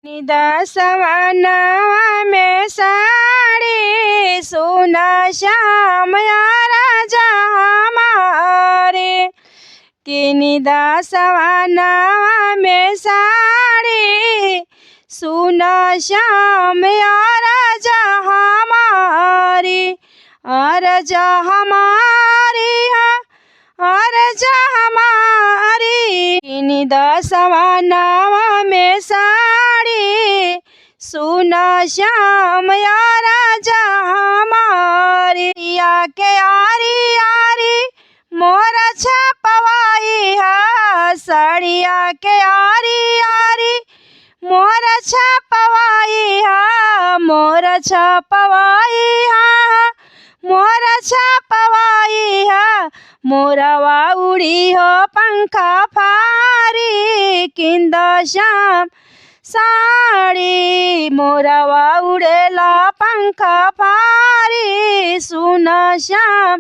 दसवनवा में साड़ी सोना श्याम राजा हमारे। किनी दसवनवा में साड़ी सोना श्याम राजा हमारी। राजा हमारी राजा हमारी। किनी दसवनवा में साड़ी सोना श्याम राजा हमारी। या के आरी आरी मोर छपवाई है साड़िया के आरी आरी मोर छपवाई है। मोर छपवाई है मोर छपवाई है। मोरवा उड़ी हो पंखा फारी किंद श्याम साड़ी। मोरवा उड़ेला पंखा फारी सुन श्याम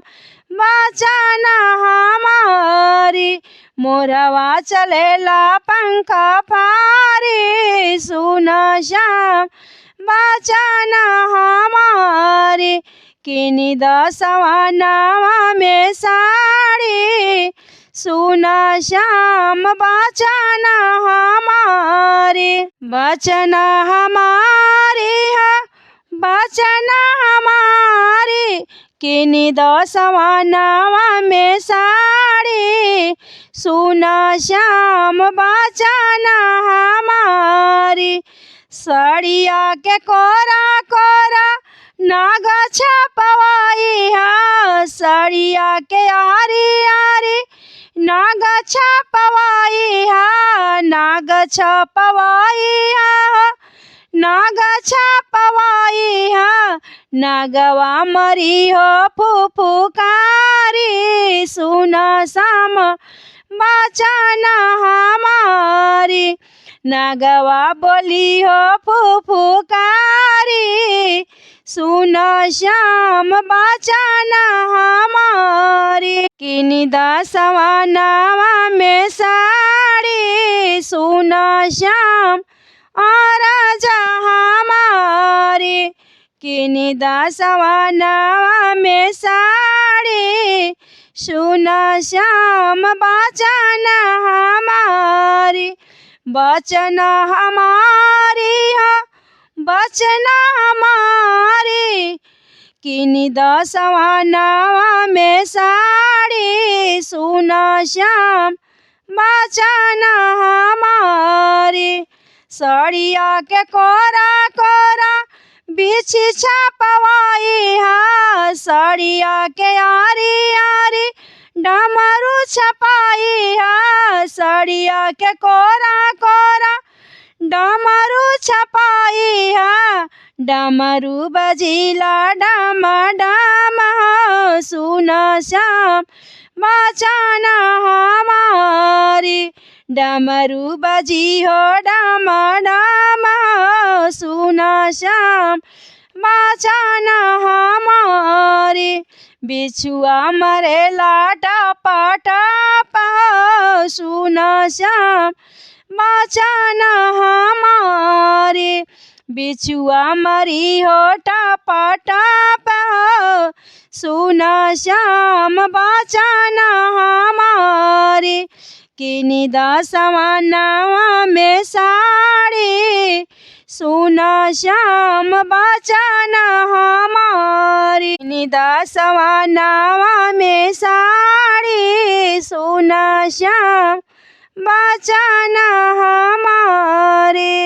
बचन हमारी। मोरवा चलेला पंखा फारी सुन श्याम बचन हमारी। किनी दसवनवा में साड़ी सुन श्याम बचन हमारी। बचन हमारी है बचन हमारी। किनी दसवनवा में साड़ी सुन श्याम बचन हमारी। साड़िया के कोरा कोरा नाग छपवाई है साड़िया के आरी आरी नाग छपवाई है। नाग छपवाई है नाग छपवाई है। नागवा मरी हो फुफुकारी सुन श्याम बचन हमारी। नागवा बोली हो फुफुकारी सुन श्याम बचन हमारी। किनी दसवनवा में साड़ी सुन श्याम राजा हमारी। किनी दसवनवा में साड़ी सुन श्याम बचन हमारी। बचन हमारी है बचन हमारी। किनी दसवनवा में साड़ी सुन श्याम बचन हमारी। साड़िया के कोरा कोरा बिछी छपवाई है साड़िया के आरी आरी डमरू छपाई है। साड़िया के कोरा कोरा डमरू छपाई है। डमरू बजिला डम डम सुन श्याम बचन हमारी। डमरू बजी हो डम डम सुन श्याम बचन हमारी। बिछुआ मरेला टप टप सुन श्याम बचन हमारी। बिछुआ मरी हो टप टप सुन श्याम बचन हमारी। किनी दसवनवा में साड़ी सुन श्याम बचन हमारी। किनी दसवनवा में साड़ी सुन श्याम बचन हमारी।